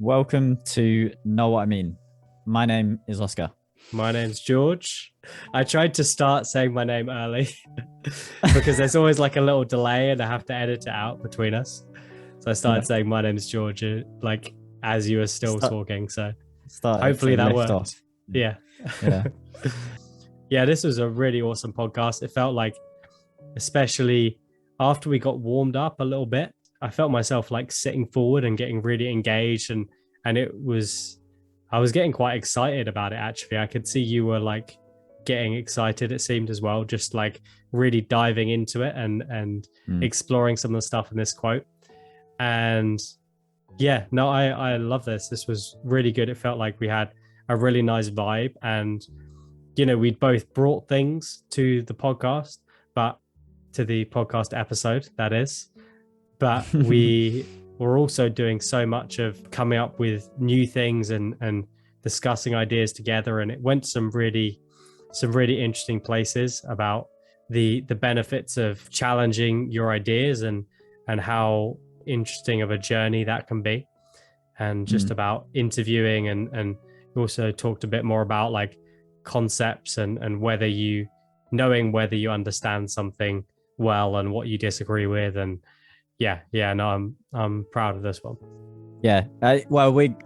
Welcome to Know What I Mean. My name is Oscar. My name's George. I tried to start saying my name early because there's always like a little delay and I have to edit it out between us. So I started saying my name's George, like as you were still talking. So hopefully that worked. Off. Yeah. Yeah, this was a really awesome podcast. It felt like, especially after we got warmed up a little bit, I felt myself like sitting forward and getting really engaged, and I was getting quite excited about it. Actually, I could see you were like getting excited, it seemed, as well, just like really diving into it and exploring some of the stuff in this quote. And yeah, no, I love this. This was really good. It felt like we had a really nice vibe, and we'd both brought things to the podcast, but to the podcast episode, that is. But we were also doing so much of coming up with new things and discussing ideas together. And it went some really interesting places about the benefits of challenging your ideas and how interesting of a journey that can be. And just about interviewing and also talked a bit more about like concepts and whether you understand something well and what you disagree with. And no, I'm proud of this one. Yeah, we,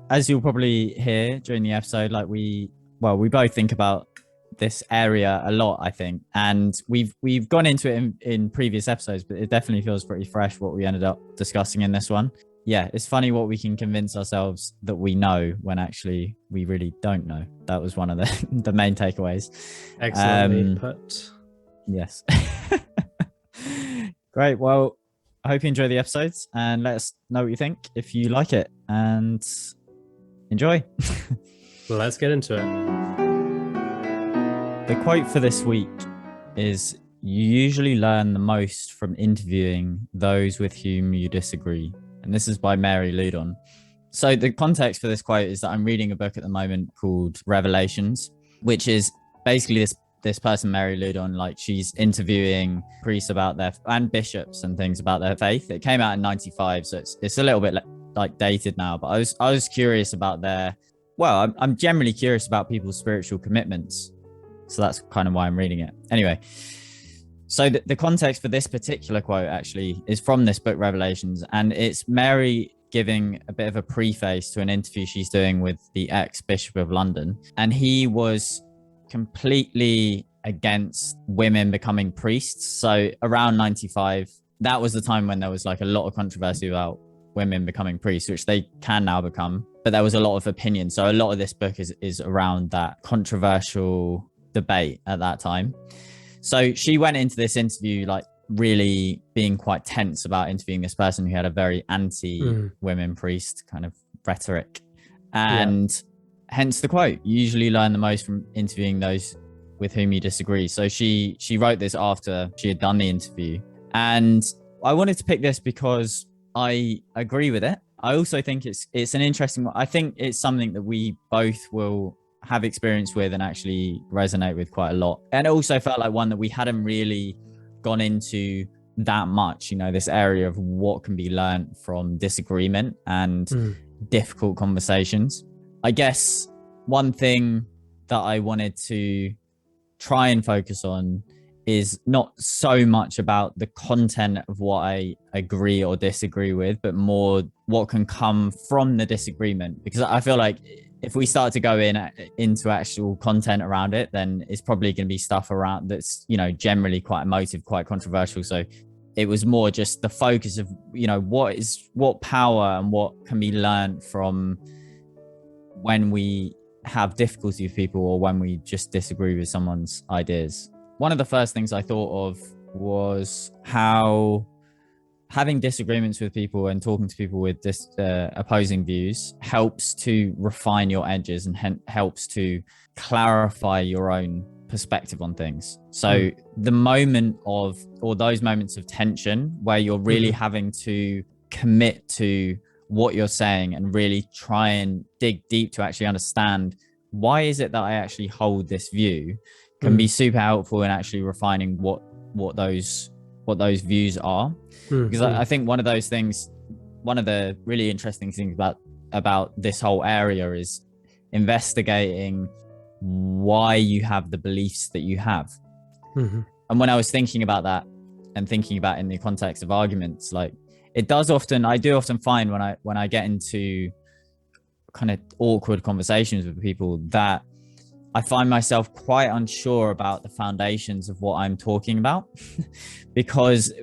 as you'll probably hear during the episode, like we both think about this area a lot, I think, and we've gone into it in previous episodes, but it definitely feels pretty fresh what we ended up discussing in this one. Yeah, it's funny what we can convince ourselves that we know when actually we really don't know. That was one of the main takeaways. Excellently put. Yes. Great. Well, I hope you enjoy the episodes and let us know what you think if you like it, and enjoy. Let's get into it. The quote for this week is, "You usually learn the most from interviewing those with whom you disagree." And this is by Mary Loudon. So the context for this quote is that I'm reading a book at the moment called Revelations, which is basically this person, Mary Loudon, like she's interviewing priests about and bishops and things about their faith. It came out in 95, so it's a little bit like dated now, but I was curious about I'm generally curious about people's spiritual commitments. So that's kind of why I'm reading it. Anyway, so the context for this particular quote actually is from this book, Revelations, and it's Mary giving a bit of a preface to an interview she's doing with the ex-Bishop of London. And he was completely against women becoming priests. So around 95, that was the time when there was like a lot of controversy about women becoming priests, which they can now become, but there was a lot of opinion. So a lot of this book is around that controversial debate at that time. So she went into this interview like really being quite tense about interviewing this person who had a very anti-women priest kind of rhetoric. And hence the quote, "You usually learn the most from interviewing those with whom you disagree." So she wrote this after she had done the interview. And I wanted to pick this because I agree with it. I also think it's an interesting one. I think it's something that we both will have experience with and actually resonate with quite a lot. And it also felt like one that we hadn't really gone into that much, this area of what can be learned from disagreement and difficult conversations. I guess one thing that I wanted to try and focus on is not so much about the content of what I agree or disagree with, but more what can come from the disagreement. Because I feel like if we start to go into actual content around it, then it's probably going to be stuff around that's, generally quite emotive, quite controversial. So it was more just the focus of, what power and what can be learned from when we have difficulty with people or when we just disagree with someone's ideas. One of the first things I thought of was how having disagreements with people and talking to people with opposing views helps to refine your edges and helps to clarify your own perspective on things. So the moment of, or those moments of tension where you're really having to commit to what you're saying and really try and dig deep to actually understand why is it that I actually hold this view can be super helpful in actually refining what those views are. Because I think one of the really interesting things about about this whole area is investigating why you have the beliefs that you have. Mm-hmm. And when I was thinking about that and thinking about in the context of arguments, like I do often find when I get into kind of awkward conversations with people that I find myself quite unsure about the foundations of what I'm talking about because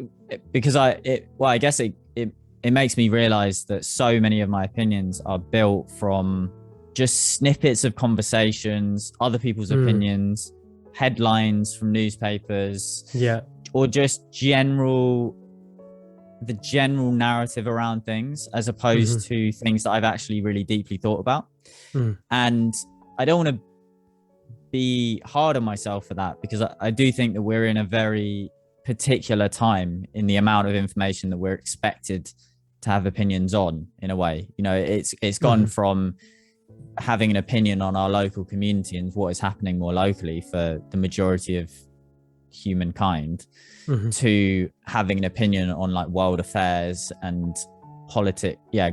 I guess it makes me realize that so many of my opinions are built from just snippets of conversations, other people's opinions, headlines from newspapers, or just the general narrative around things, as opposed to things that I've actually really deeply thought about. And I don't want to be hard on myself for that, because I do think that we're in a very particular time in the amount of information that we're expected to have opinions on. In a way, you know, it's gone from having an opinion on our local community and what is happening more locally for the majority of humankind to having an opinion on like world affairs and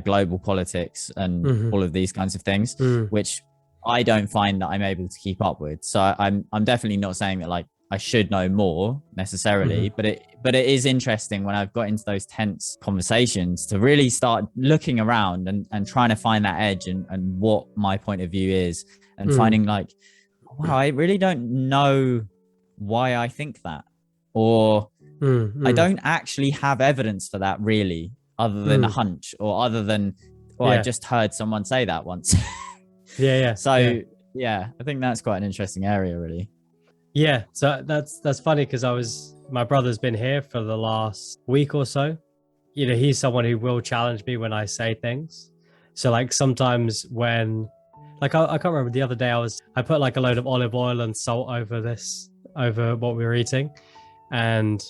global politics and all of these kinds of things, which I don't find that I'm able to keep up with. So I'm definitely not saying that like I should know more necessarily, but it is interesting when I've got into those tense conversations to really start looking around and trying to find that edge and what my point of view is, and finding like, wow, I really don't know why I think that, or I don't actually have evidence for that really, other than a hunch, or other than, I just heard someone say that once. So I think that's quite an interesting area, really. Yeah, so that's funny, because my brother's been here for the last week or so. You know, he's someone who will challenge me when I say things. So like sometimes when, like I can't remember, the other day I put like a load of olive oil and salt over what we were eating, and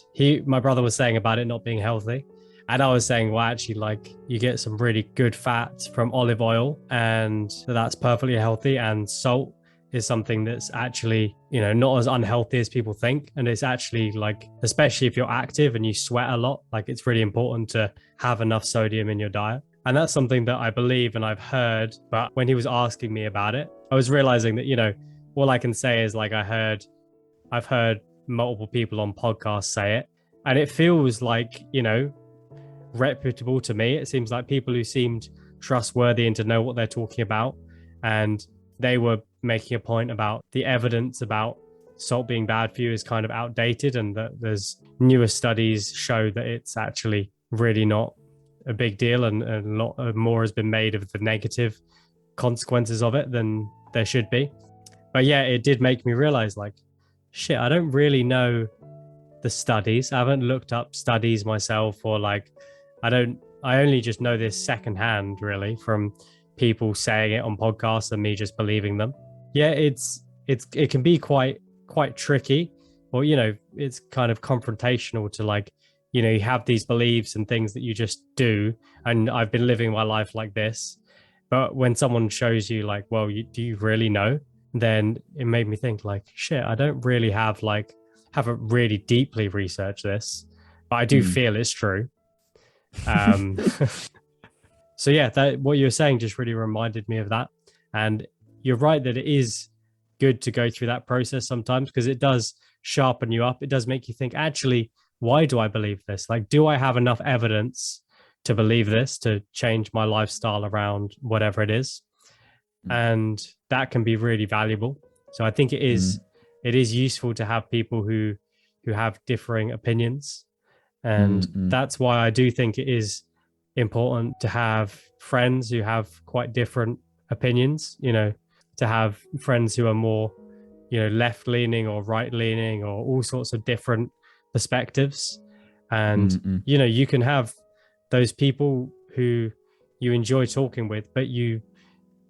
my brother was saying about it not being healthy, and I was saying, well, actually, like you get some really good fats from olive oil, and that's perfectly healthy, and salt is something that's actually, you know, not as unhealthy as people think. And it's actually like, especially if you're active and you sweat a lot, like it's really important to have enough sodium in your diet. And that's something that I believe and I've heard. But when he was asking me about it, I was realizing that, you know, all I can say is like, I've heard multiple people on podcasts say it, and it feels like, you know, reputable to me. It seems like people who seemed trustworthy and to know what they're talking about. And they were making a point about the evidence about salt being bad for you is kind of outdated, and that there's newer studies show that it's actually really not a big deal, and a lot more has been made of the negative consequences of it than there should be. But yeah, it did make me realize like, shit, I don't really know the studies. I haven't looked up studies myself, or like I only just know this secondhand really from people saying it on podcasts and me just believing them. Yeah, it can be quite tricky, or you know, it's kind of confrontational to like, you know, you have these beliefs and things that you just do, and I've been living my life like this. But when someone shows you like, well, do you really know? Then it made me think like, shit, I don't really haven't really deeply researched this, but I do feel it's true. So yeah, that what you were saying just really reminded me of that. And you're right that it is good to go through that process sometimes, because it does sharpen you up. It does make you think, actually, why do I believe this? Like, do I have enough evidence to believe this, to change my lifestyle around whatever it is? And that can be really valuable. So I think it is useful to have people who have differing opinions. And that's why I do think it is important to have friends who have quite different opinions, you know, to have friends who are more, you know, left leaning or right leaning, or all sorts of different perspectives. And you know, you can have those people who you enjoy talking with, but you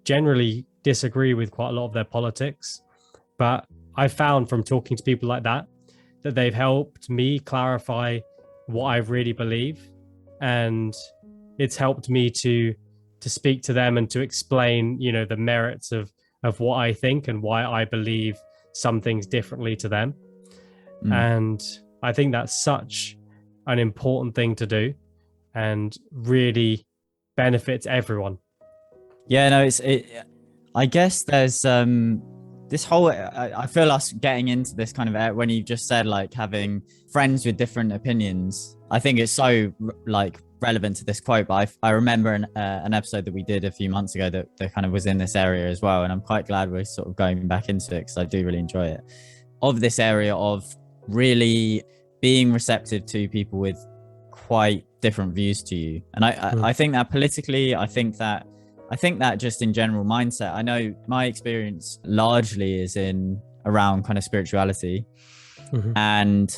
generally disagree with quite a lot of their politics. But I found from talking to people like that they've helped me clarify what I really believe, and it's helped me to speak to them and to explain, you know, the merits of what I think and why I believe some things differently to them. And I think that's such an important thing to do, and really benefits everyone. Yeah, no, I guess there's this whole. I feel us getting into this kind of when you just said like having friends with different opinions. I think it's so like relevant to this quote. But I remember an episode that we did a few months ago that kind of was in this area as well, and I'm quite glad we're sort of going back into it because I do really enjoy it. Of this area of really being receptive to people with quite different views to you, and I think that politically, I think that just in general mindset. I know my experience largely is in around kind of spirituality, and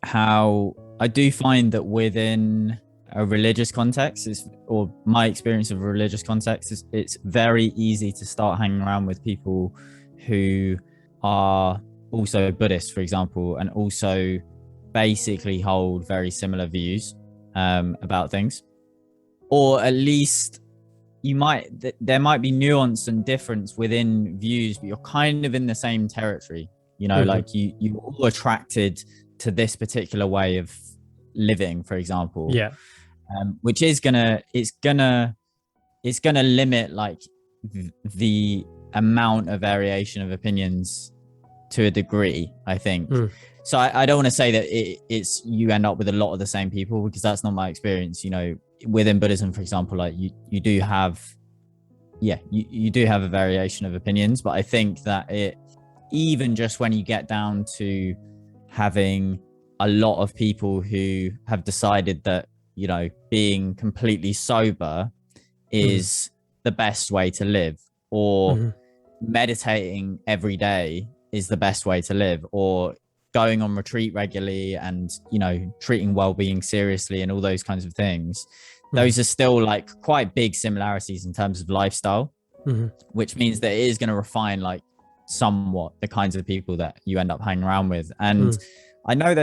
how I do find that within a religious context or my experience of a religious context is it's very easy to start hanging around with people who are also Buddhist, for example, and also basically hold very similar views about things, or at least there might be nuance and difference within views, but you're kind of in the same territory, like you're all attracted to this particular way of living, for example. Yeah. Which is gonna limit like the amount of variation of opinions to a degree, I think. So I don't want to say that it's you end up with a lot of the same people, because that's not my experience. Within Buddhism, for example, like you do have a variation of opinions, but I think that even just when you get down to having a lot of people who have decided that being completely sober is the best way to live, or meditating every day is the best way to live, or going on retreat regularly and treating well-being seriously and all those kinds of things, those are still like quite big similarities in terms of lifestyle, which means that it is going to refine like somewhat the kinds of people that you end up hanging around with. And I know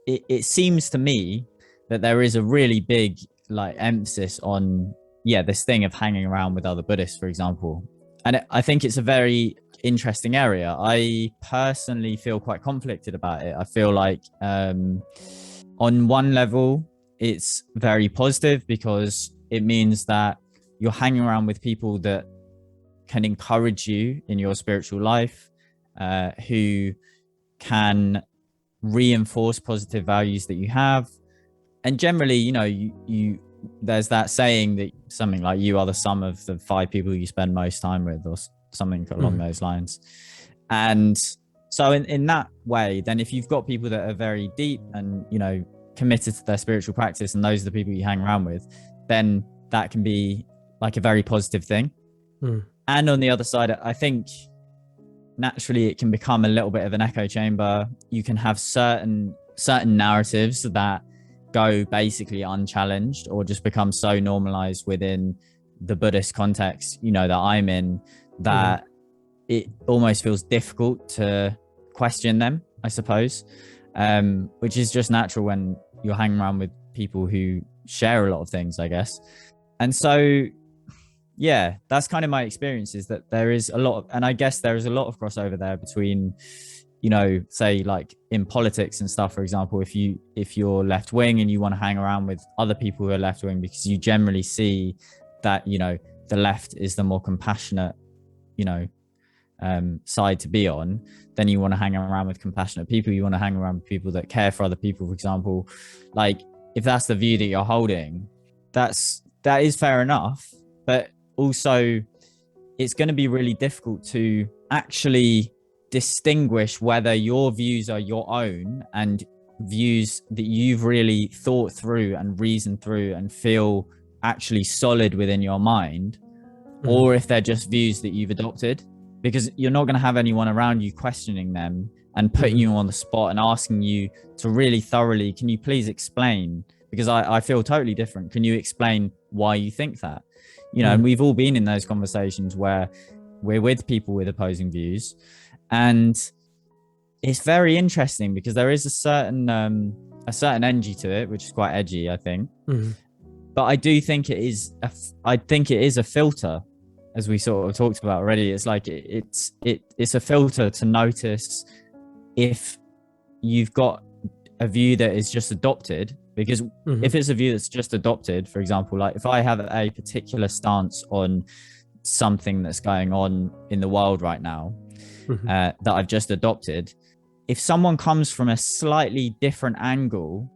it seems to me that there is a really big like emphasis on this thing of hanging around with other Buddhists, for example. And I think it's a very interesting area. I personally feel quite conflicted about it. I feel like on one level it's very positive, because it means that you're hanging around with people that can encourage you in your spiritual life, who can reinforce positive values that you have. And generally, you there's that saying that something like you are the sum of the 5 people you spend most time with, or something along those lines. And so in that way, then if you've got people that are very deep and committed to their spiritual practice, and those are the people you hang around with, then that can be like a very positive thing. And on the other side, I think naturally it can become a little bit of an echo chamber. You can have certain narratives that go basically unchallenged, or just become so normalized within the Buddhist context that I'm in, that it almost feels difficult to question them, I suppose, which is just natural when you're hanging around with people who share a lot of things, I guess. And so that's kind of my experience, is that there is a lot of, and I guess there is a lot of crossover there between say like in politics and stuff, for example, if you're left wing and you want to hang around with other people who are left wing, because you generally see that the left is the more compassionate side to be on, then you want to hang around with compassionate people. You want to hang around with people that care for other people, for example. Like if that's the view that you're holding, that is fair enough, but also it's going to be really difficult to actually distinguish whether your views are your own and views that you've really thought through and reasoned through and feel actually solid within your mind, or if they're just views that you've adopted, because you're not going to have anyone around you questioning them and putting you on the spot and asking you to really thoroughly, can you please explain, because I feel totally different, can you explain why you think that? And we've all been in those conversations where we're with people with opposing views, and it's very interesting because there is a certain energy to it, which is quite edgy, I think. But I do think it is a filter, as we sort of talked about already. It's like it's a filter to notice if you've got a view that is just adopted because if it's a view that's just adopted, for example, like if I have a particular stance on something that's going on in the world right now, that I've just adopted, if someone comes from a slightly different angle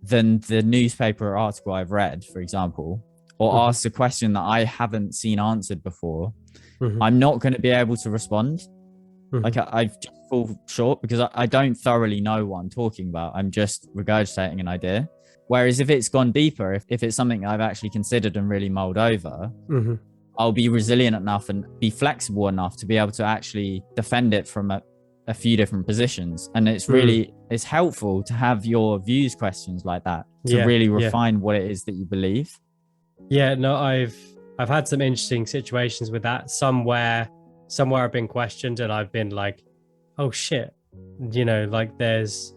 than the newspaper or article I've read, for example, or asks a question that I haven't seen answered before, I'm not going to be able to respond. Like I've just fall short because I don't thoroughly know what I'm talking about. I'm just regurgitating an idea. Whereas if it's gone deeper, if it's something I've actually considered and really mulled over, I'll be resilient enough and be flexible enough to be able to actually defend it from a few different positions. And it's really, it's helpful to have your views questions like that to really refine what it is that you believe. Yeah, no, I've had some interesting situations with that. Somewhere I've been questioned and I've been like, oh shit, like there's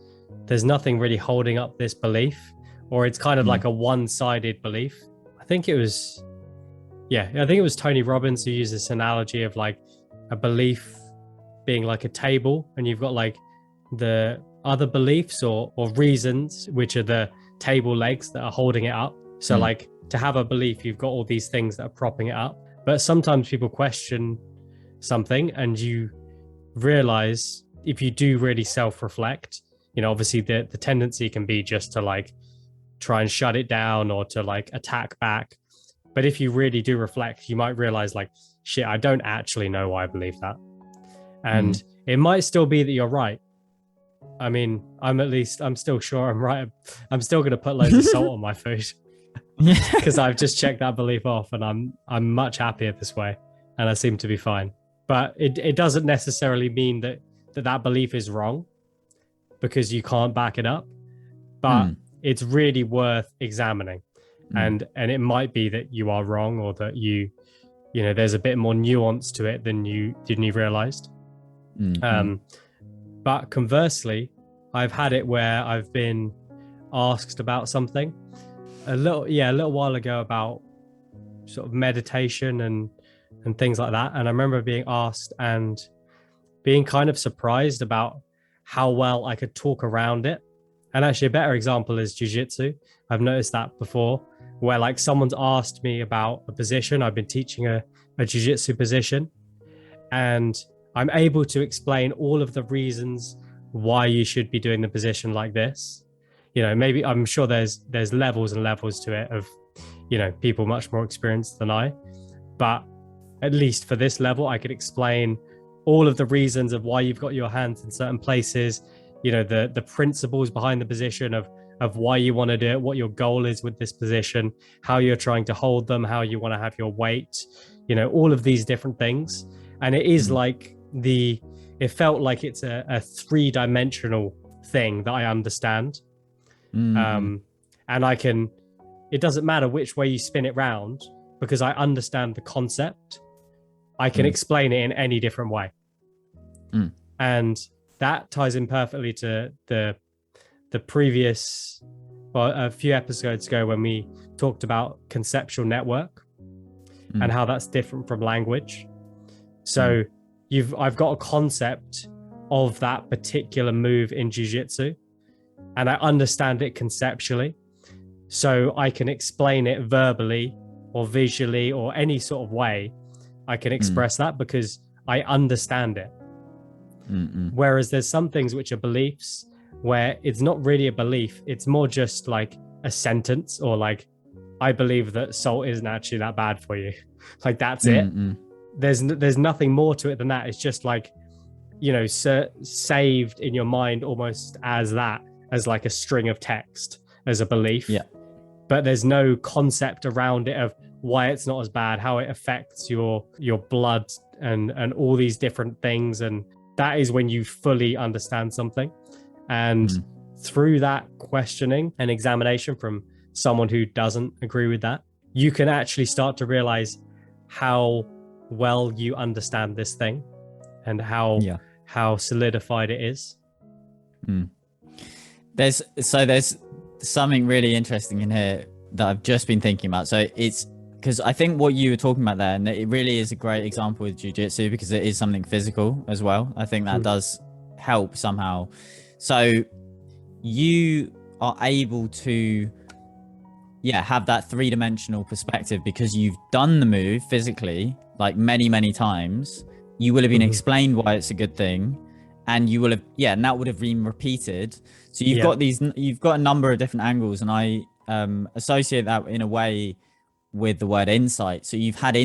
nothing really holding up this belief, or it's kind of like a one-sided belief. I think it was Tony Robbins who used this analogy of like a belief being like a table, and you've got like the other beliefs or reasons, which are the table legs that are holding it up. So like to have a belief, you've got all these things that are propping it up. But sometimes people question something and you realize, if you do really self-reflect, obviously the tendency can be just to like try and shut it down or to like attack back. But if you really do reflect, you might realize like, shit, I don't actually know why I believe that. And it might still be that you're right. I mean, I'm still sure I'm right. I'm still going to put loads of salt on my food because I've just checked that belief off, and I'm much happier this way, and I seem to be fine. But it doesn't necessarily mean that belief is wrong because you can't back it up. But it's really worth examining, and it might be that you are wrong, or that there's a bit more nuance to it than you realized. But conversely, I've had it where I've been asked about something a little while ago about sort of meditation and things like that. And I remember being asked and being kind of surprised about how well I could talk around it. And actually a better example is jiu-jitsu. I've noticed that before, where like someone's asked me about a position. I've been teaching a jiu-jitsu position, and I'm able to explain all of the reasons why you should be doing the position like this. Maybe I'm sure there's levels and levels to it of, people much more experienced than I, but at least for this level, I could explain all of the reasons of why you've got your hands in certain places, the principles behind the position of why you want to do it, what your goal is with this position, how you're trying to hold them, how you want to have your weight, all of these different things. And it is like it felt like it's a three-dimensional thing that I understand. And it doesn't matter which way you spin it round, because I understand the concept. I can explain it in any different way. And that ties in perfectly to the previous, a few episodes ago, when we talked about conceptual network and how that's different from language. So I've got a concept of that particular move in jiu-jitsu, and I understand it conceptually. So I can explain it verbally or visually or any sort of way. I can express that because I understand it. Whereas there's some things which are beliefs where it's not really a belief. It's more just like a sentence, or like, I believe that salt isn't actually that bad for you. Like, that's it. There's nothing more to it than that. It's just like, saved in your mind almost as like a string of text, as a belief. Yeah. But there's no concept around it of why it's not as bad, how it affects your blood and all these different things. And that is when you fully understand something. And through that questioning and examination from someone who doesn't agree with that, you can actually start to realize how well you understand this thing and how solidified it is. There's something really interesting in here that I've just been thinking about. So it's because I think what you were talking about there, and it really is a great example with jiu-jitsu, because it is something physical as well. I think that does help somehow. So you are able to have that three-dimensional perspective because you've done the move physically like many times. You will have been explained why it's a good thing, and you will have and that would have been repeated. So you've got a number of different angles, and I associate that in a way with the word insight. So you've had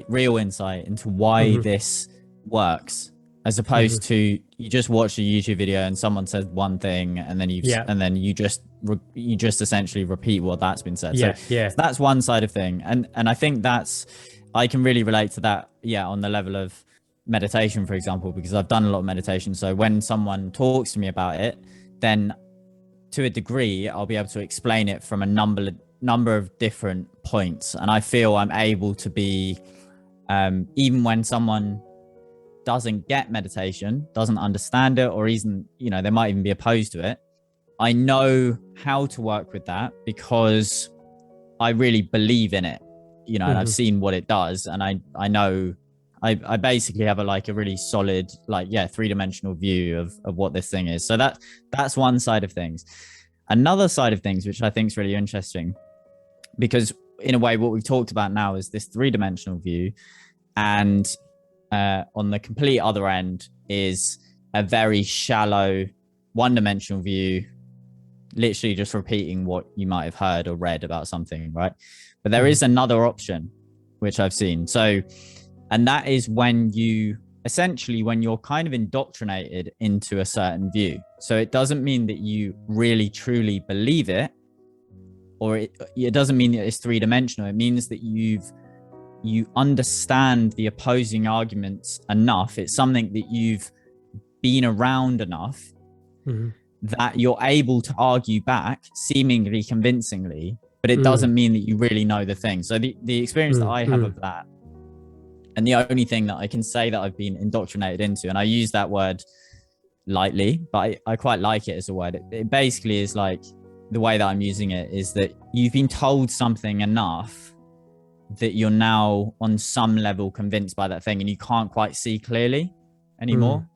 real insight into why this works, as opposed to you just watch a YouTube video and someone says one thing, and then you just essentially repeat what that's been said. So that's one side of thing, and I think I can really relate to that on the level of meditation, for example, because I've done a lot of meditation. So when someone talks to me about it, then to a degree I'll be able to explain it from a number of different points, and I feel I'm able to be even when someone doesn't get meditation, doesn't understand it, or even they might even be opposed to it, I know how to work with that because I really believe in it, and I've seen what it does, and I know I basically have a really solid three-dimensional view of what this thing is. So that's one side of things. Another side of things, which I think is really interesting, because in a way what we've talked about now is this three-dimensional view, and on the complete other end is a very shallow one-dimensional view, literally just repeating what you might have heard or read about something, right? But there is another option which I've seen. So, and that is when you're kind of indoctrinated into a certain view. So it doesn't mean that you really truly believe it, or it doesn't mean that it's three-dimensional. It means that you understand the opposing arguments enough. It's something that you've been around enough that you're able to argue back seemingly convincingly, but it doesn't mean that you really know the thing. So the experience that I have of that, and the only thing that I can say that I've been indoctrinated into, and I use that word lightly, but I quite like it as a word. It basically is like, the way that I'm using it is that you've been told something enough that you're now on some level convinced by that thing, and you can't quite see clearly anymore.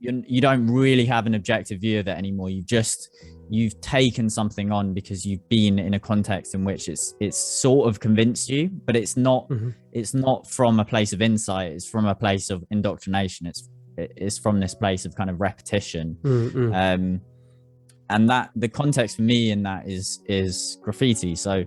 You don't really have an objective view of it anymore. You've taken something on because you've been in a context in which it's sort of convinced you, but it's not from a place of insight. It's from a place of indoctrination. It's from this place of kind of repetition. And that the context for me in that is graffiti. So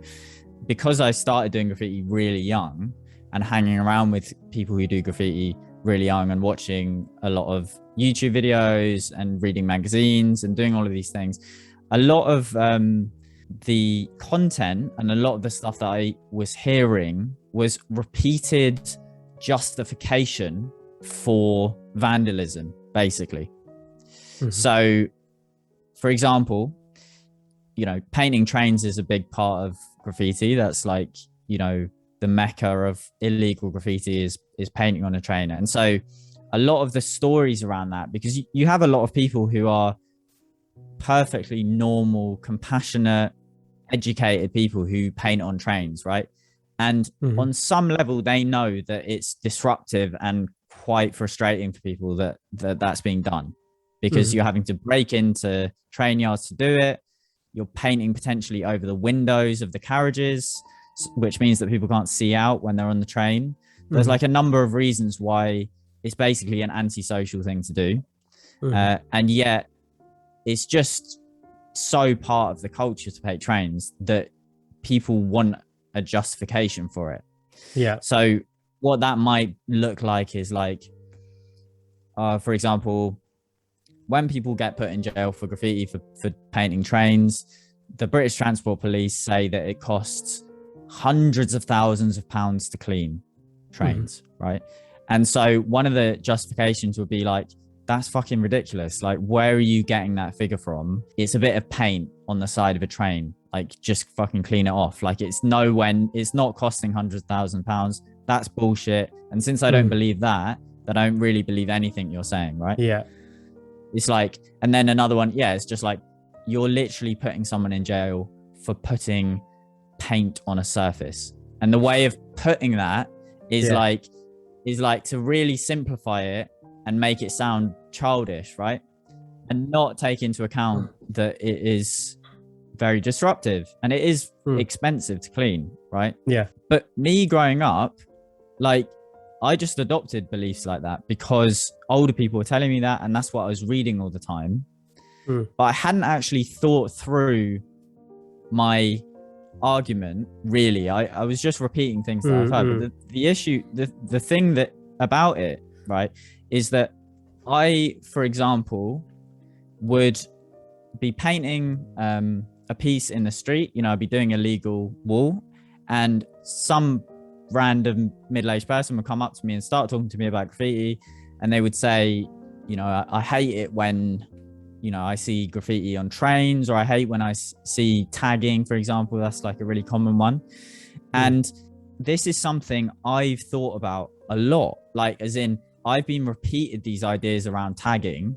because I started doing graffiti really young and hanging around with people who do graffiti really young and watching a lot of YouTube videos and reading magazines and doing all of these things, a lot of the content and a lot of the stuff that I was hearing was repeated justification for vandalism, basically. So, for example, painting trains is a big part of graffiti. That's like, the mecca of illegal graffiti is painting on a train. And so a lot of the stories around that, because you have a lot of people who are perfectly normal, compassionate, educated people who paint on trains, right? And on some level, they know that it's disruptive and quite frustrating for people that's being done, because you're having to break into train yards to do it. You're painting potentially over the windows of the carriages, which means that people can't see out when they're on the train. There's like a number of reasons why it's basically an antisocial thing to do. And yet it's just so part of the culture to paint trains that people want a justification for it. Yeah. So what that might look like is like, for example, when people get put in jail for graffiti for painting trains, the British Transport Police say that it costs hundreds of thousands of pounds to clean trains, right? And so one of the justifications would be like, that's fucking ridiculous. Like, where are you getting that figure from? It's a bit of paint on the side of a train. Like, just fucking clean it off. Like, it's not costing hundreds of thousands of pounds. That's bullshit. And since I don't believe that, I don't really believe anything you're saying, right? Yeah. It's like, and then another one, it's just like, you're literally putting someone in jail for putting paint on a surface. And the way of putting that is like to really simplify it and make it sound childish, right? And not take into account that it is very disruptive, and it is expensive to clean, right? Yeah. But me growing up, like, I just adopted beliefs like that because older people were telling me that, and that's what I was reading all the time. But I hadn't actually thought through my argument, really. I was just repeating things that I've heard. But the issue, the thing that about it, right, is that I, for example, would be painting a piece in the street. You know, I'd be doing a legal wall, and some random middle-aged person would come up to me and start talking to me about graffiti, and they would say, you know, I hate it when, you know, I see graffiti on trains, or I hate when I see tagging, for example. That's like a really common one. And this is something I've thought about a lot, like, as in, I've been repeated these ideas around tagging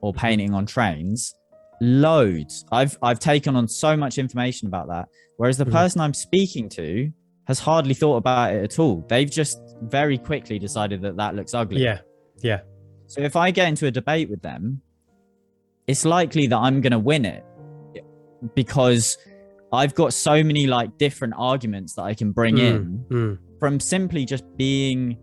or painting on trains loads. I've taken on so much information about that, whereas the person I'm speaking to has hardly thought about it at all. They've just very quickly decided that that looks ugly. Yeah. So if I get into a debate with them, it's likely that I'm going to win it because I've got so many like different arguments that I can bring in from simply just being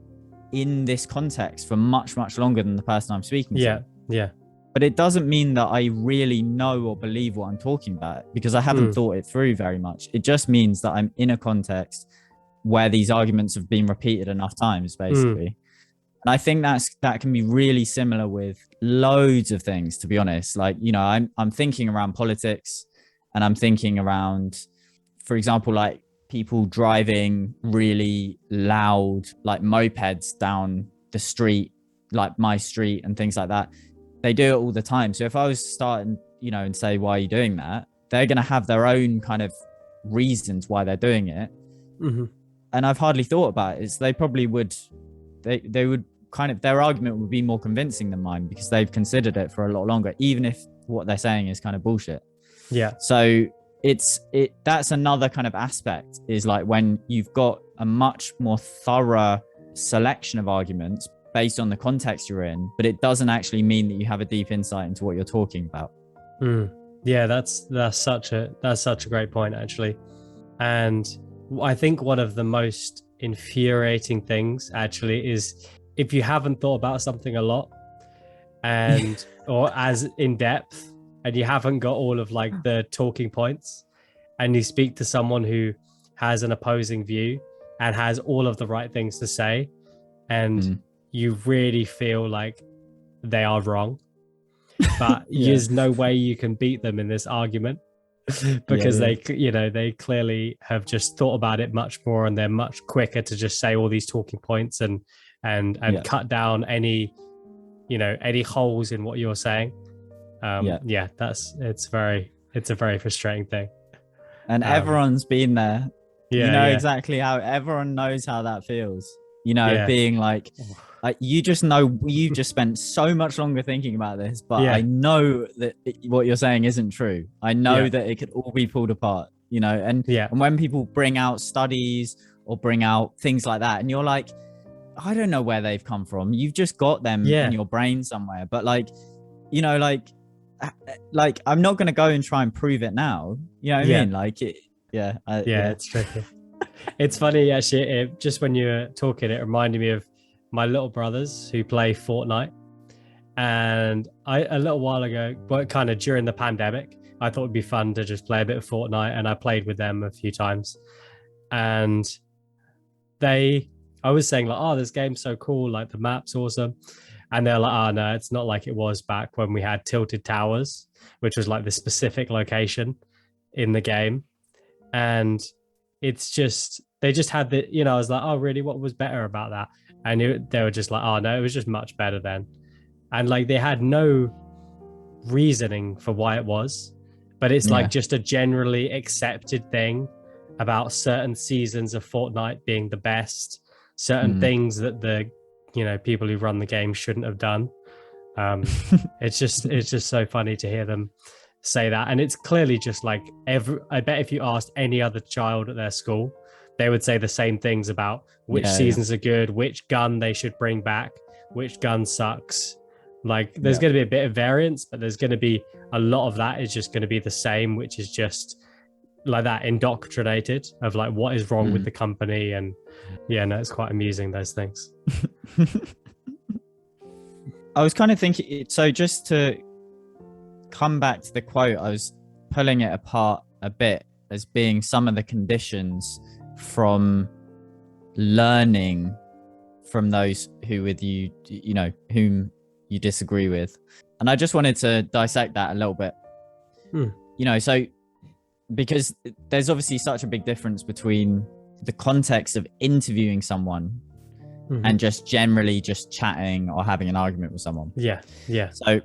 in this context for much, much longer than the person I'm speaking to. Yeah. But it doesn't mean that I really know or believe what I'm talking about because I haven't thought it through very much. It just means that I'm in a context where these arguments have been repeated enough times, basically. And I think that can be really similar with loads of things, to be honest. Like, you know, I'm thinking around politics, and I'm thinking around, for example, like people driving really loud, like mopeds down the street, like my street and things like that. They do it all the time. So if I was starting, you know, and say, why are you doing that? They're going to have their own kind of reasons why they're doing it. And I've hardly thought about it. So they probably would, they would kind of, their argument would be more convincing than mine because they've considered it for a lot longer, even if what they're saying is kind of bullshit. Yeah. So that's another kind of aspect, is like when you've got a much more thorough selection of arguments based on the context you're in, but it doesn't actually mean that you have a deep insight into what you're talking about. Yeah, that's such a great point, actually. And I think one of the most infuriating things actually is if you haven't thought about something a lot and or as in depth, and you haven't got all of like the talking points, and you speak to someone who has an opposing view and has all of the right things to say, and you really feel like they are wrong, but there's no way you can beat them in this argument because they, you know, they clearly have just thought about it much more, and they're much quicker to just say all these talking points and cut down any, you know, any holes in what you're saying. It's a very frustrating thing. And everyone's been there. Exactly how everyone knows how that feels, you know, being like you just know, you just spent so much longer thinking about this, but I know that what you're saying isn't true. I know that it could all be pulled apart, you know. And when people bring out studies or bring out things like that, and you're like, I don't know where they've come from, you've just got them in your brain somewhere. But like, you know, like I'm not going to go and try and prove it now, you know what I mean? Like it's tricky. It's funny, actually, just when you were talking, it reminded me of my little brothers who play Fortnite. And a little while ago, but kind of during the pandemic, I thought it'd be fun to just play a bit of Fortnite, and I played with them a few times. And I was saying like, oh, this game's so cool, like the map's awesome. And they're like, oh no, it's not like it was back when we had Tilted Towers, which was like the specific location in the game. And it's just, they just had the, you know, I was like, oh really, what was better about that? And they were just like, oh no, it was just much better then. And like, they had no reasoning for why it was, but it's like just a generally accepted thing about certain seasons of Fortnite being the best, certain things that the, you know, people who run the game shouldn't have done. It's just so funny to hear them say that. And it's clearly just like I bet if you asked any other child at their school, they would say the same things about which seasons are good, which gun they should bring back, which gun sucks. Like there's going to be a bit of variance, but there's going to be a lot of that is just going to be the same, which is just like that indoctrinated of like what is wrong with the company. And yeah, no, it's quite amusing, those things. I was kind of thinking, so just to come back to the quote, I was pulling it apart a bit as being some of the conditions from learning from those who with you, you know, whom you disagree with. And I just wanted to dissect that a little bit. You know, so because there's obviously such a big difference between the context of interviewing someone and just generally just chatting or having an argument with someone. Yeah. So,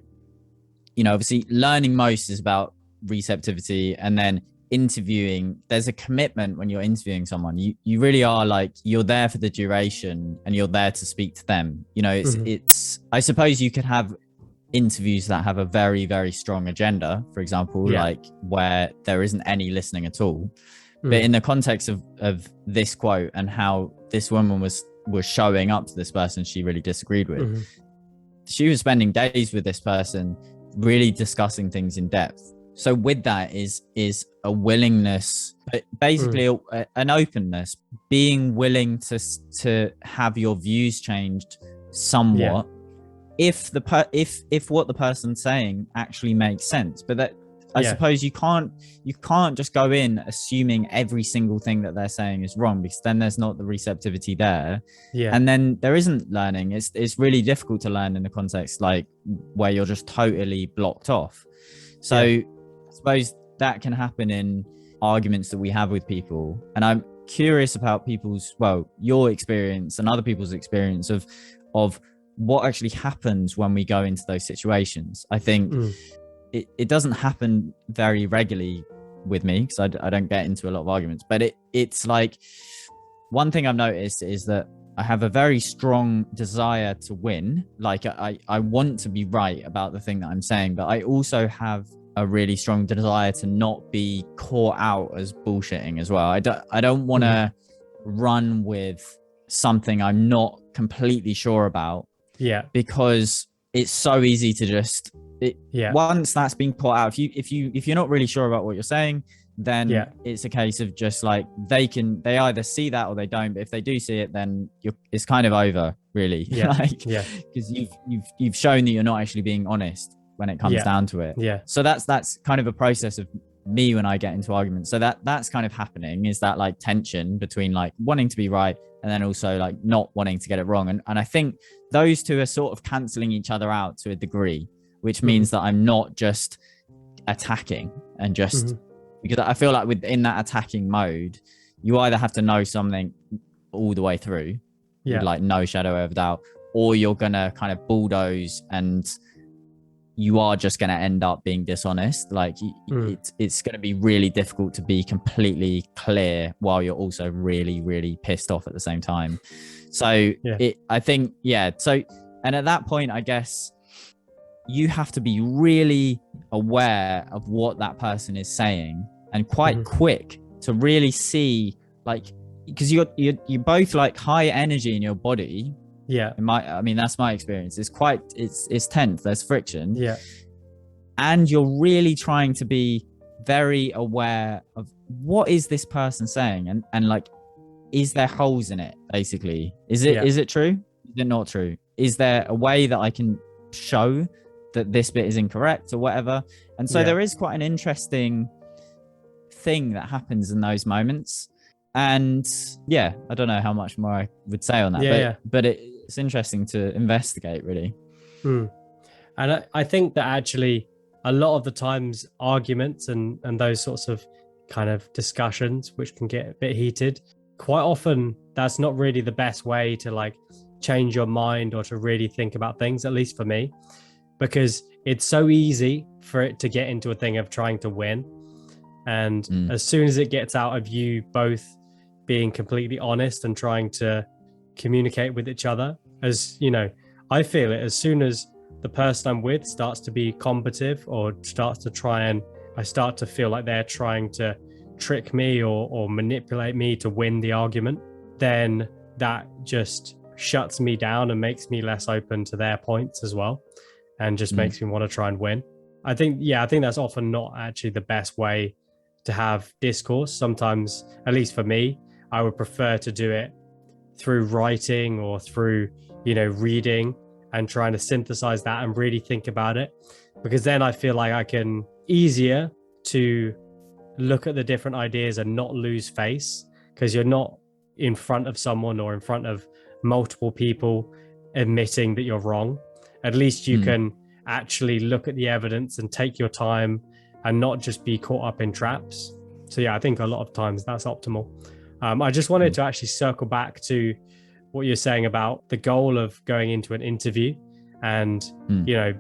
you know, obviously learning most is about receptivity, and then interviewing, there's a commitment when you're interviewing someone. You really are like, you're there for the duration and you're there to speak to them. You know, it's I suppose you could have interviews that have a very, very strong agenda, for example, like where there isn't any listening at all. But in the context of this quote and how this woman was showing up to this person she really disagreed with, she was spending days with this person, really discussing things in depth. So with that is a willingness, basically an openness, being willing to have your views changed somewhat, if what the person's saying actually makes sense. But that, I suppose you can't just go in assuming every single thing that they're saying is wrong, because then there's not the receptivity there. And then there isn't learning. It's really difficult to learn in the context like where you're just totally blocked off. So I suppose that can happen in arguments that we have with people. And I'm curious about your experience and other people's experience of what actually happens when we go into those situations. I think it doesn't happen very regularly with me, because I don't get into a lot of arguments, but it's like, one thing I've noticed is that I have a very strong desire to win. Like I want to be right about the thing that I'm saying, but I also have a really strong desire to not be caught out as bullshitting as well. I don't want to run with something I'm not completely sure about. Because it's so easy to just once that's been caught out, if you're not really sure about what you're saying, then it's a case of just like they either see that or they don't. But if they do see it, then it's kind of over, really. Because you've shown that you're not actually being honest when it comes down to it. So that's kind of a process of me when I get into arguments. So that's kind of happening, is that like tension between like wanting to be right and then also like not wanting to get it wrong. And I think those two are sort of cancelling each other out to a degree, which means that I'm not just attacking and just because I feel like within that attacking mode, you either have to know something all the way through with like no shadow of a doubt, or you're gonna kind of bulldoze and you are just going to end up being dishonest. Like it's going to be really difficult to be completely clear while you're also really, really pissed off at the same time. So I think, so, and at that point, I guess you have to be really aware of what that person is saying and quite quick to really see, like, because you're both like high energy in your body. I mean, that's my experience. It's tense. There's friction. And you're really trying to be very aware of what is this person saying, and like, is there holes in it? Basically, is it true? Is it not true? Is there a way that I can show that this bit is incorrect or whatever? And so there is quite an interesting thing that happens in those moments. And I don't know how much more I would say on that, but it's interesting to investigate, really. And I think that actually a lot of the times arguments and those sorts of kind of discussions, which can get a bit heated, quite often that's not really the best way to like change your mind or to really think about things, at least for me, because it's so easy for it to get into a thing of trying to win. And as soon as it gets out of you both being completely honest and trying to communicate with each other, as you know, I feel it as soon as the person I'm with starts to be combative or starts to try, and I start to feel like they're trying to trick me or manipulate me to win the argument, then that just shuts me down and makes me less open to their points as well. and just makes me want to try and win. I think that's often not actually the best way to have discourse. Sometimes, at least for me, I would prefer to do it through writing or through, reading and trying to synthesize that and really think about it, because then I feel like I can easier to look at the different ideas and not lose face, because you're not in front of someone or in front of multiple people admitting that you're wrong. At least you can actually look at the evidence and take your time and not just be caught up in traps. So yeah, I think a lot of times that's optimal. I just wanted to actually circle back to what you're saying about the goal of going into an interview and,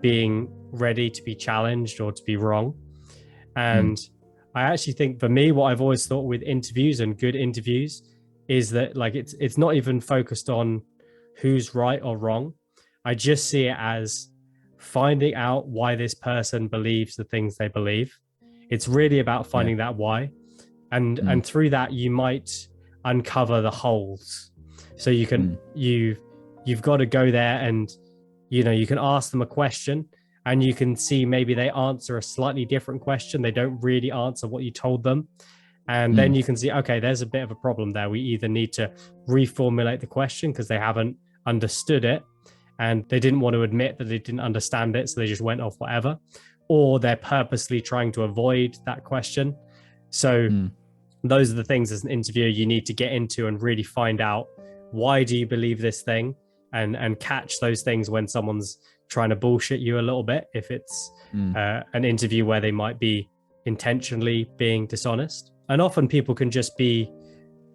being ready to be challenged or to be wrong. And I actually think for me, what I've always thought with interviews and good interviews is that like, it's not even focused on who's right or wrong. I just see it as finding out why this person believes the things they believe. It's really about finding that why. And through that, you might uncover the holes. So you can, you've got to go there and, you can ask them a question and you can see maybe they answer a slightly different question. They don't really answer what you told them. And then you can see, okay, there's a bit of a problem there. We either need to reformulate the question because they haven't understood it and they didn't want to admit that they didn't understand it, so they just went off whatever, or they're purposely trying to avoid that question. So those are the things as an interviewer you need to get into and really find out, why do you believe this thing, and catch those things when someone's trying to bullshit you a little bit, if it's an interview where they might be intentionally being dishonest. And often people can just be,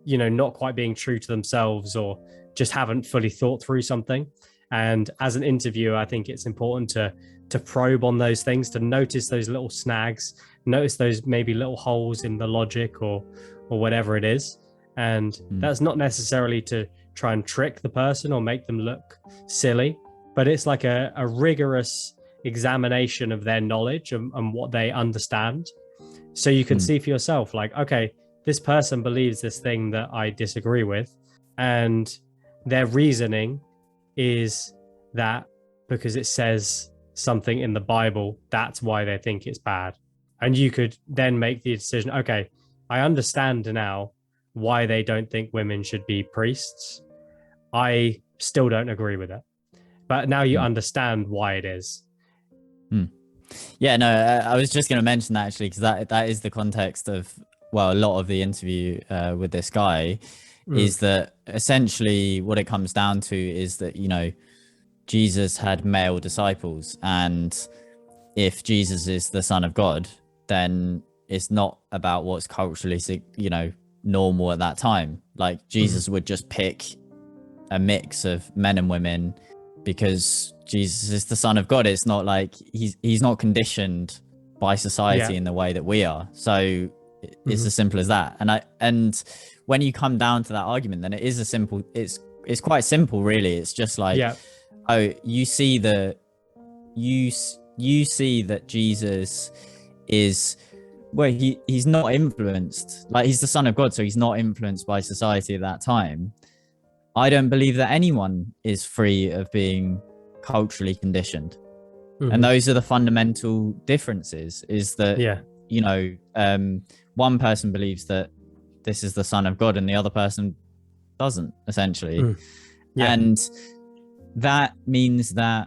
not quite being true to themselves or just haven't fully thought through something. And as an interviewer, I think it's important to probe on those things, to notice those little snags, notice those maybe little holes in the logic or whatever it is. And that's not necessarily to try and trick the person or make them look silly, but it's like a rigorous examination of their knowledge and what they understand. So you can see for yourself, like, okay, this person believes this thing that I disagree with, and their reasoning is that because it says something in the Bible, that's why they think it's bad. And you could then make the decision, okay, I understand now why they don't think women should be priests. I still don't agree with it. But now you understand why it is. Yeah, no, I was just going to mention that actually, because that is the context of, well, a lot of the interview with this guy is that essentially what it comes down to is that, Jesus had male disciples, and if Jesus is the Son of God, then it's not about what's culturally, normal at that time. Like Jesus would just pick a mix of men and women because Jesus is the Son of God. It's not like he's not conditioned by society in the way that we are. So it's as simple as that. And when you come down to that argument, then it's quite simple, really. It's just like, oh, you see that Jesus is, well, he's not influenced, like he's the Son of God, so he's not influenced by society at that time. I don't believe that anyone is free of being culturally conditioned. And those are the fundamental differences, is that, one person believes that this is the Son of God and the other person doesn't, essentially. And that means that,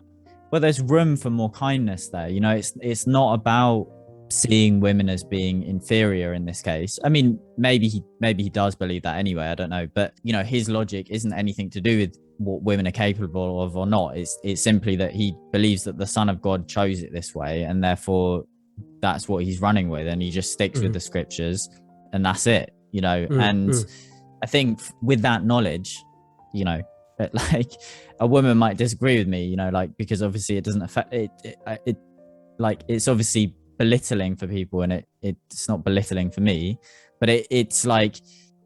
well, there's room for more kindness there. It's not about seeing women as being inferior in this case. I mean, maybe he does believe that anyway, I don't know, but his logic isn't anything to do with what women are capable of or not. It's simply that he believes that the Son of God chose it this way, and therefore that's what he's running with, and he just sticks with the scriptures, and that's it. And I think with that knowledge, like a woman might disagree with me, because obviously it doesn't affect it, like it's obviously belittling for people, and it's not belittling for me, but it's like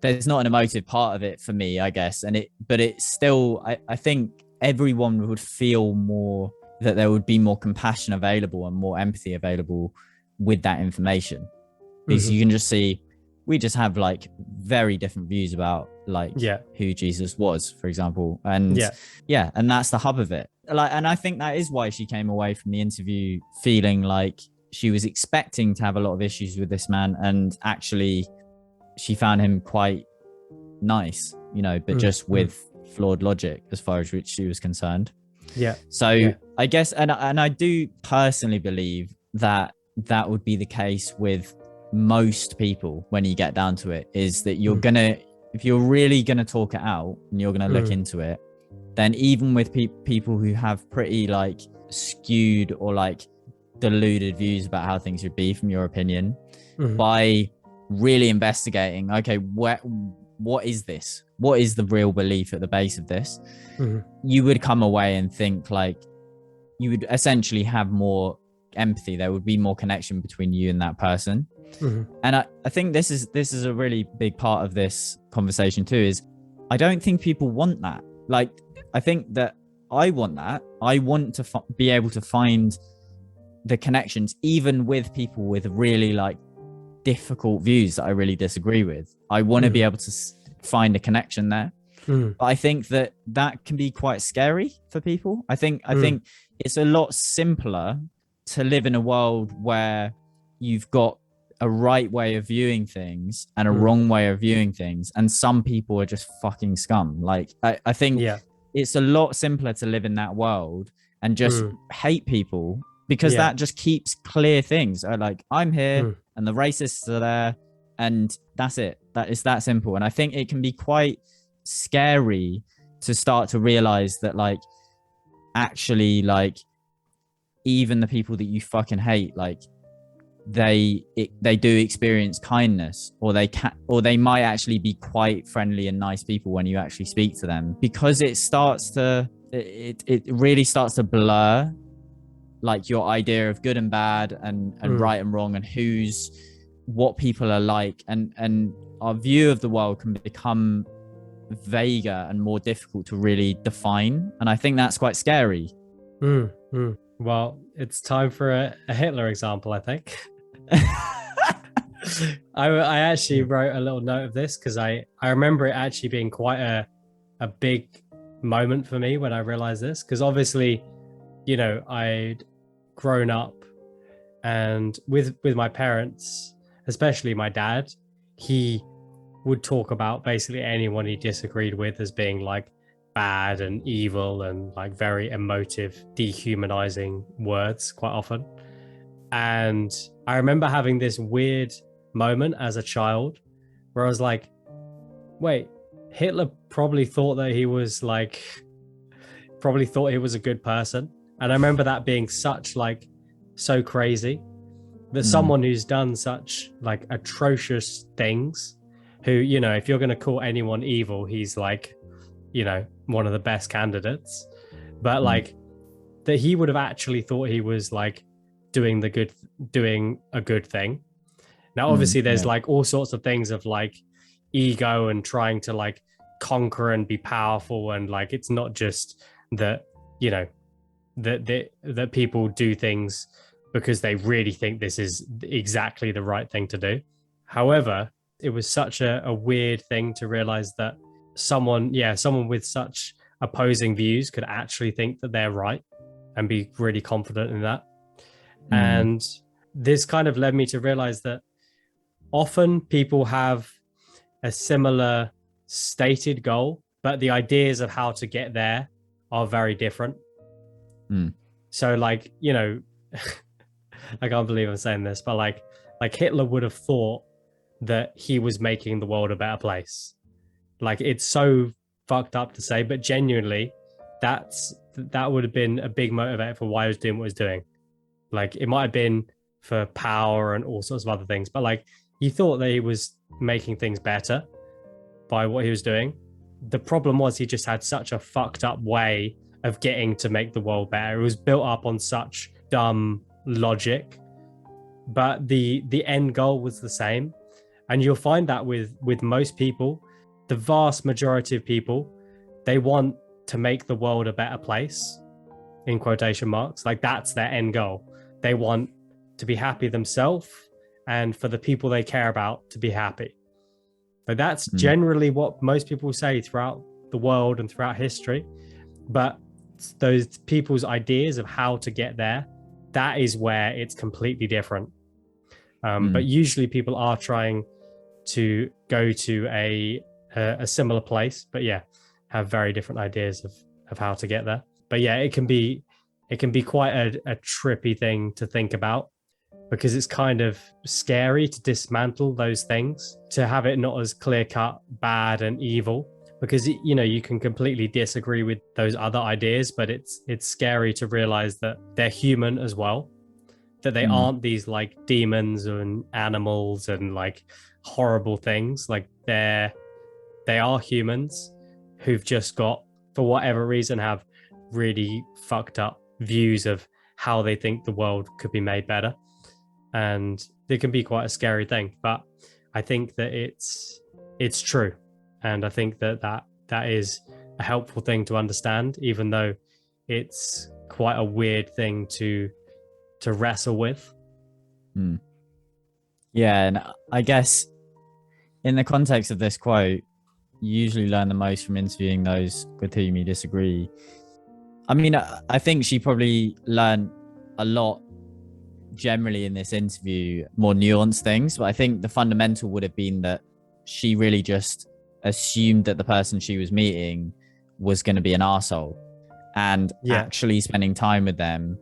there's not an emotive part of it for me, I guess. But it's still, I think everyone would feel more, that there would be more compassion available and more empathy available with that information, because you can just see, we just have like very different views about like who Jesus was, for example. And and that's the hub of it. Like, and I think that is why she came away from the interview feeling like she was expecting to have a lot of issues with this man, and actually she found him quite nice, you know, but just with flawed logic as far as which she was concerned. So I guess, and I do personally believe that that would be the case with most people when you get down to it, is that you're gonna, if you're really gonna talk it out and you're gonna look into it, then even with people who have pretty like skewed or like deluded views about how things should be from your opinion, by really investigating, okay, what is this? What is the real belief at the base of this? You would come away and think like, you would essentially have more empathy. There would be more connection between you and that person. And I think this is a really big part of this conversation too, is I don't think people want that. Like, I think that I want that. I want to be able to find the connections, even with people with really like difficult views that I really disagree with. I want to be able to find a connection there. But I think that can be quite scary for people. I think it's a lot simpler to live in a world where you've got a right way of viewing things and a wrong way of viewing things, and some people are just fucking scum. Like, I think it's a lot simpler to live in that world and just hate people, because that just keeps clear things. Like, I'm here and the racists are there, and that's it. That is that simple. And I think it can be quite scary to start to realize that, like, actually, like, even the people that you fucking hate, like, they do experience kindness, or they might actually be quite friendly and nice people when you actually speak to them, because it really starts to blur like your idea of good and bad and right and wrong, and what people are like, and our view of the world can become vaguer and more difficult to really define. And I think that's quite scary. Well, it's time for a Hitler example, I think. I actually wrote a little note of this because I remember it actually being quite a big moment for me when I realized this, because obviously, you know, I'd grown up and with my parents, especially my dad, he would talk about basically anyone he disagreed with as being like bad and evil and like very emotive, dehumanizing words quite often. And I remember having this weird moment as a child where I was like, wait, Hitler probably thought he was a good person. And I remember that being such like so crazy that someone who's done such like atrocious things, who, you know, if you're going to call anyone evil, he's like, you know, one of the best candidates, but like that he would have actually thought he was like doing a good thing. Now, obviously there's like all sorts of things of like ego and trying to like conquer and be powerful. And like, it's not just that, you know, that people do things because they really think this is exactly the right thing to do. However, it was such a weird thing to realize that someone with such opposing views could actually think that they're right and be really confident in that. And this kind of led me to realize that often people have a similar stated goal, but the ideas of how to get there are very different. So like, you know, I can't believe I'm saying this, but like Hitler would have thought that he was making the world a better place. Like, it's so fucked up to say, but genuinely that would have been a big motivator for why he was doing what he was doing. Like, it might have been for power and all sorts of other things, but like, he thought that he was making things better by what he was doing. The problem was he just had such a fucked up way of getting to make the world better. It was built up on such dumb logic, but the end goal was the same. And you'll find that with most people, the vast majority of people, they want to make the world a better place, in quotation marks. Like, that's their end goal. They want to be happy themselves and for the people they care about to be happy. But that's generally what most people say throughout the world and throughout history. But those people's ideas of how to get there, that is where it's completely different. But usually people are trying to go to a similar place, but yeah, have very different ideas of how to get there. But yeah, it can be quite a trippy thing to think about, because it's kind of scary to dismantle those things, to have it not as clear cut bad and evil, because you can completely disagree with those other ideas, but it's scary to realize that they're human as well, that they aren't these like demons and animals and like horrible things. Like they are humans who've just got, for whatever reason, have really fucked up views of how they think the world could be made better. And it can be quite a scary thing, but I think that it's true. And I think that is a helpful thing to understand, even though it's quite a weird thing to wrestle with. Yeah, and I guess in the context of this quote, you usually learn the most from interviewing those with whom you disagree. I mean, I think she probably learned a lot generally in this interview, more nuanced things, but I think the fundamental would have been that she really just assumed that the person she was meeting was going to be an arsehole, and actually spending time with them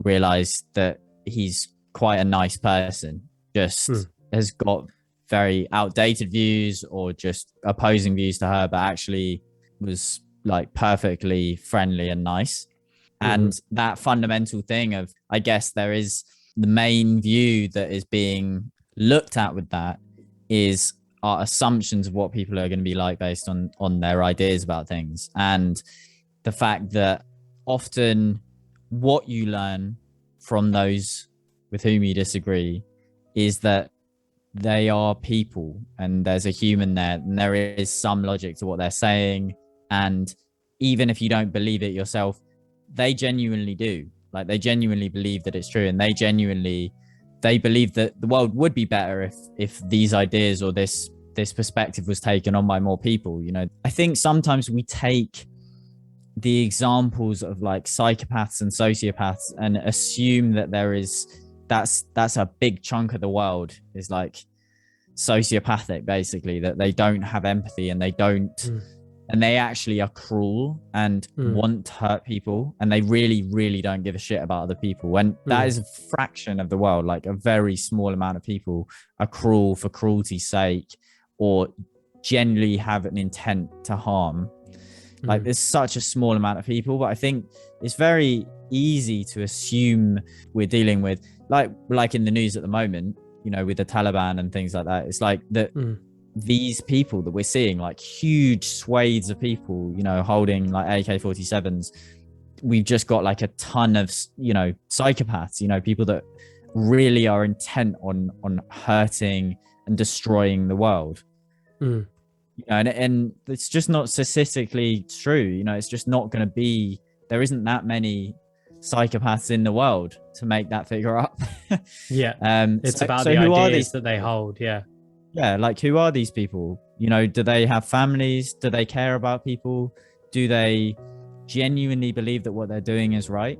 realized that he's quite a nice person, just has got very outdated views or just opposing views to her, but actually was like perfectly friendly and nice. And that fundamental thing of, I guess there is the main view that is being looked at with that is our assumptions of what people are going to be like based on their ideas about things. And the fact that often what you learn from those with whom you disagree is that they are people and there's a human there, and there is some logic to what they're saying. And even if you don't believe it yourself, they genuinely do. Like, they genuinely believe that it's true, and they believe that the world would be better if these ideas or this perspective was taken on by more people. I think sometimes we take the examples of like psychopaths and sociopaths and assume that that's a big chunk of the world is like sociopathic, basically, that they don't have empathy and they don't and they actually are cruel and want to hurt people, and they really, really don't give a shit about other people. And that is a fraction of the world. Like, a very small amount of people are cruel for cruelty's sake or genuinely have an intent to harm. Like, there's such a small amount of people, but I think it's very easy to assume we're dealing with like in the news at the moment, with the Taliban and things like that. It's like that these people that we're seeing, like huge swathes of people, holding like AK-47s. We've just got like a ton of, psychopaths, people that really are intent on hurting and destroying the world. And it's just not statistically true. It's just not going to be, there isn't that many psychopaths in the world to make that figure up. It's about the ideas that they hold. Like, who are these people? Do they have families? Do they care about people? Do they genuinely believe that what they're doing is right?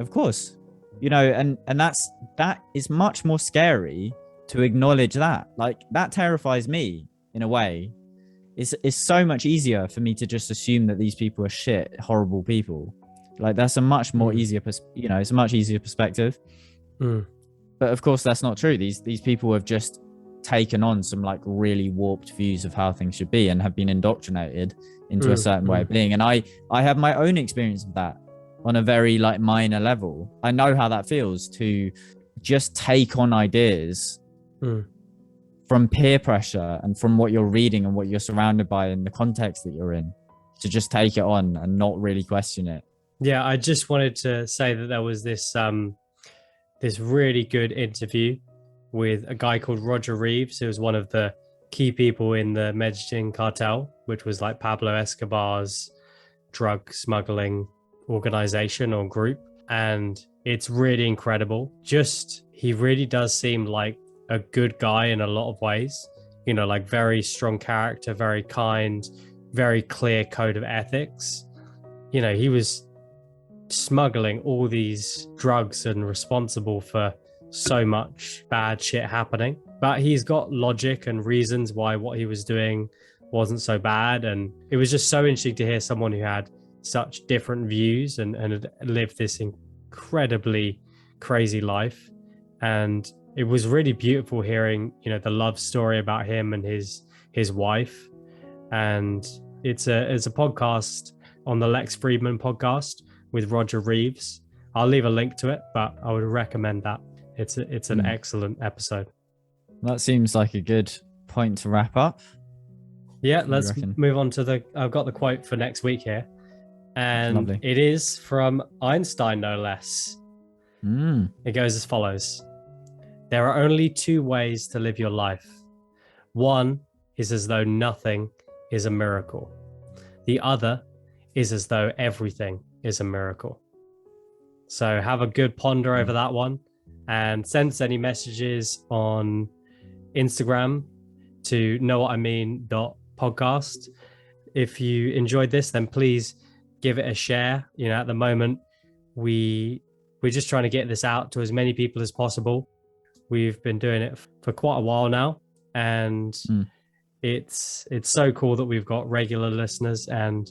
Of course. And that is much more scary to acknowledge that. Like, that terrifies me in a way. It's so much easier for me to just assume that these people are shit, horrible people. Like, that's a much more easier, it's a much easier perspective. But of course, that's not true. These people have just taken on some like really warped views of how things should be and have been indoctrinated into a certain way of being. And I have my own experience of that on a very like minor level. I know how that feels to just take on ideas from peer pressure and from what you're reading and what you're surrounded by in the context that you're in, to just take it on and not really question it. Yeah, I just wanted to say that there was this really good interview with a guy called Roger Reaves, who was one of the key people in the Medellin Cartel, which was like Pablo Escobar's drug smuggling organization or group. And it's really incredible. He really does seem like a good guy in a lot of ways, you know, like very strong character, very kind, very clear code of ethics. You know, he was smuggling all these drugs and responsible for so much bad shit happening. But he's got logic and reasons why what he was doing wasn't so bad. And it was just so interesting to hear someone who had such different views and had lived this incredibly crazy life. And it was really beautiful hearing, you know, the love story about him and his wife. And it's a podcast on the Lex Fridman podcast with Roger Reaves. I'll leave a link to it, but I would recommend that. It's an excellent episode. That seems like a good point to wrap up. Yeah, let's move on to I've got the quote for next week here. And lovely. It is from Einstein, no less. It goes as follows. There are only two ways to live your life. One is as though nothing is a miracle. The other is as though everything is a miracle. So have a good ponder over that one, and send us any messages on Instagram to knowwhatimean.podcast. If you enjoyed this, then please give it a share. You know, at the moment, we're just trying to get this out to as many people as possible. We've been doing it for quite a while now, and it's so cool that we've got regular listeners. And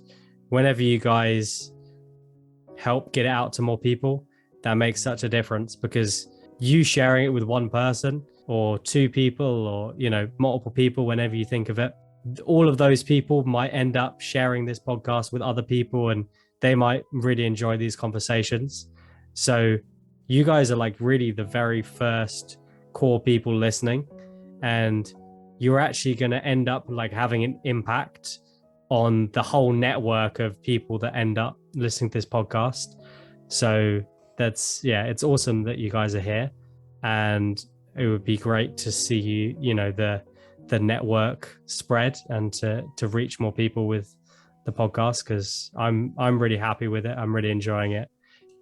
whenever you guys help get it out to more people, that makes such a difference, because you sharing it with one person or two people or, you know, multiple people, whenever you think of it, all of those people might end up sharing this podcast with other people, and they might really enjoy these conversations. So you guys are like really the very first core people listening, and you're actually going to end up like having an impact on the whole network of people that end up listening to this podcast. So it's awesome that you guys are here, and it would be great to see you know, the network spread and to reach more people with the podcast, because I'm really happy with it. I'm really enjoying it,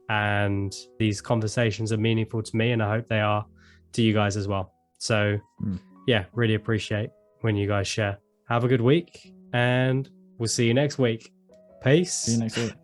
and these conversations are meaningful to me, and I hope they are to you guys as well. So yeah, really appreciate when you guys share. Have a good week, and we'll see you next week. Peace. See you next week.